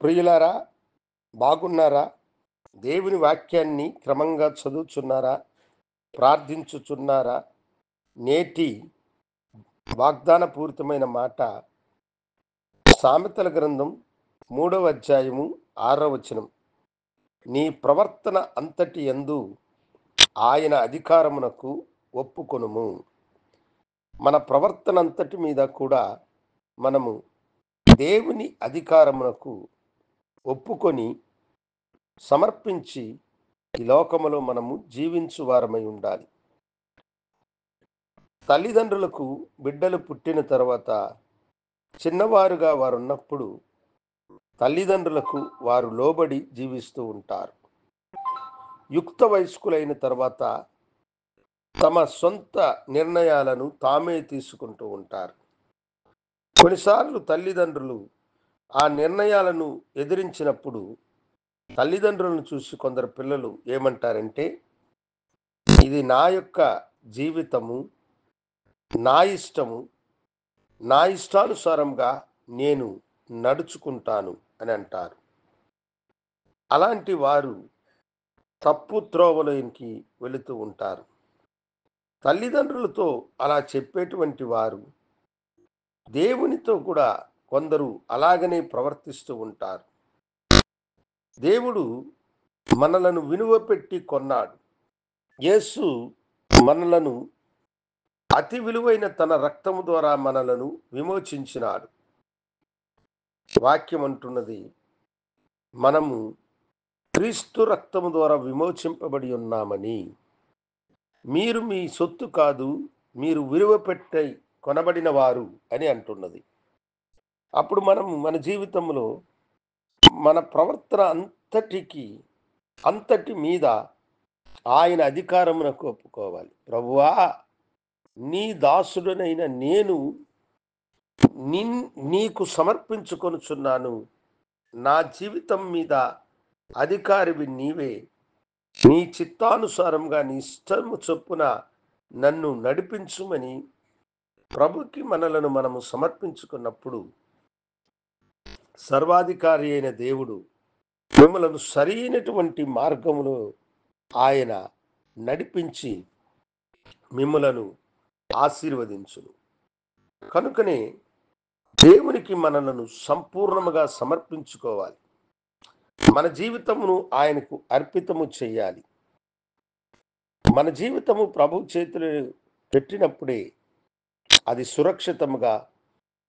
ప్రియులారా, బాగున్నారా? దేవుని వాక్యాన్ని క్రమంగా చదువుచున్నారా? ప్రార్థించుచున్నారా? నేటి వాగ్దానపూరితమైన మాట సామెతల గ్రంథం 3వ అధ్యాయము 6వ వచనం. నీ ప్రవర్తన అంతటి యందు ఆయన అధికారమునకు ఒప్పుకొనుము. మన ప్రవర్తన అంతటి మీద కూడా మనము దేవుని అధికారమునకు ఒప్పుకొని సమర్పించి ఈ లోకములో మనము జీవించు వారమై ఉండాలి. తల్లిదండ్రులకు బిడ్డలు పుట్టిన తర్వాత చిన్నవారుగా వారు ఉన్నప్పుడు తల్లిదండ్రులకు వారు లోబడి జీవిస్తూ ఉంటారు. యుక్త వయస్కులైన తర్వాత తమ సొంత నిర్ణయాలను తామే తీసుకుంటూ ఉంటారు. కొన్నిసార్లు తల్లిదండ్రులు ఆ నిర్ణయాలను ఎదిరించినప్పుడు తల్లిదండ్రులను చూసి కొందరు పిల్లలు ఏమంటారంటే, ఇది నా యొక్క జీవితము, నా ఇష్టము, నా ఇష్టానుసారంగా నేను నడుచుకుంటాను అని అంటారు. అలాంటి వారు తప్పు త్రోవలోనికి వెళుతూ ఉంటారు. తల్లిదండ్రులతో అలా చెప్పేటువంటి వారు దేవునితో కూడా కొందరు అలాగనే ప్రవర్తిస్తూ ఉంటారు. దేవుడు మనలను విలువ పెట్టి కొన్నాడు. యేసు మనలను అతి విలువైన తన రక్తము ద్వారా మనలను విమోచించినాడు. వాక్యం అంటున్నది, మనము క్రీస్తు రక్తము ద్వారా విమోచింపబడి ఉన్నామని. మీరు మీ సొత్తు కాదు, మీరు విలువ పెట్టి కొనబడిన వారు అని అంటున్నది. అప్పుడు మనము మన జీవితంలో మన ప్రవర్తన అంతటి మీద ఆయన అధికారమునకు ఒప్పుకోవాలి. ప్రభువా, నీ దాసుడనైన నేను నీకు సమర్పించుకొనుచున్నాను. నా జీవితం మీద అధికారివి నీవే. నీ చిత్తానుసారంగా నీ ఇష్టము చొప్పున నన్ను నడిపించుమని ప్రభుకి మనలను మనము సమర్పించుకున్నప్పుడు సర్వాధికారి అయిన దేవుడు మిమ్మలను సరైనటువంటి మార్గములో ఆయన నడిపించి మిమ్మలను ఆశీర్వదించును. కనుకనే దేవునికి మనలను సంపూర్ణముగా సమర్పించుకోవాలి. మన జీవితమును ఆయనకు అర్పితము చేయాలి. మన జీవితము ప్రభు చేతులు పెట్టినప్పుడే అది సురక్షితముగా,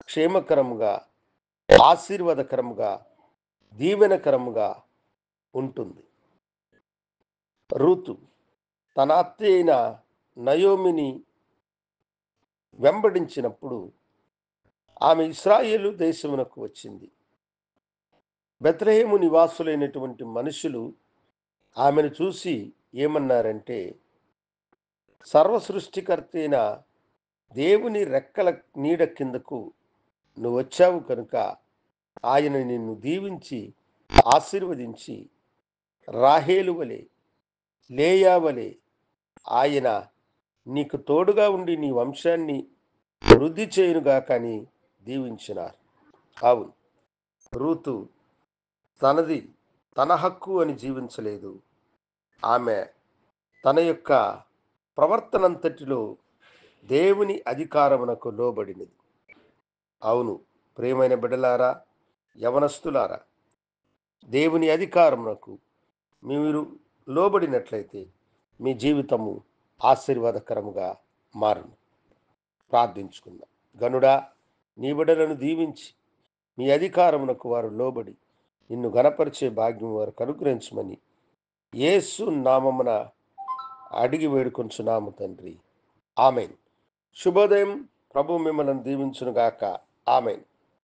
క్షేమకరముగా, ఆశీర్వాదకరముగా, దీవెనకరముగా ఉంటుంది. రూతు తన అత్త అయిన నయోమిని వెంబడించినప్పుడు ఆమె ఇశ్రాయేలు దేశమునకు వచ్చింది. బెత్లెహేము నివాసులైనటువంటి మనుషులు ఆమెను చూసి ఏమన్నారంటే, సర్వ సృష్టికర్త అయిన దేవుని రెక్కల నీడ కిందకు నువ్వు వచ్చావు కనుక ఆయన నిన్ను దీవించి ఆశీర్వదించి రాహేలు వలె, లేయా వలె ఆయన నీకు తోడుగా ఉండి నీ వంశాన్ని వృద్ధి చేయునుగా కానీ దీవించినారు. అవును, రూతు తన హక్కు అని జీవించలేదు. ఆమె తన యొక్క ప్రవర్తనంతటిలో దేవుని అధికారమునకు లోబడినది. అవును ప్రియమైన బిడ్డలారా, యవనస్తులారా, దేవుని అధికారమునకు మీరు లోబడినట్లయితే మీ జీవితము ఆశీర్వాదకరముగా మారును. ప్రార్థించుకుందాం. గనుడా, నీ బిడ్డలను దీవించి మీ అధికారమునకు వారు లోబడి నిన్ను గణపరిచే భాగ్యం వారు అనుగ్రహించమని యేసు నామమున అడిగి వేడుకొంచున్నాము తండ్రి. ఆమెన్. శుభోదయం. ప్రభు మిమ్మల్ని దీవించునుగాక. ఆమెన్.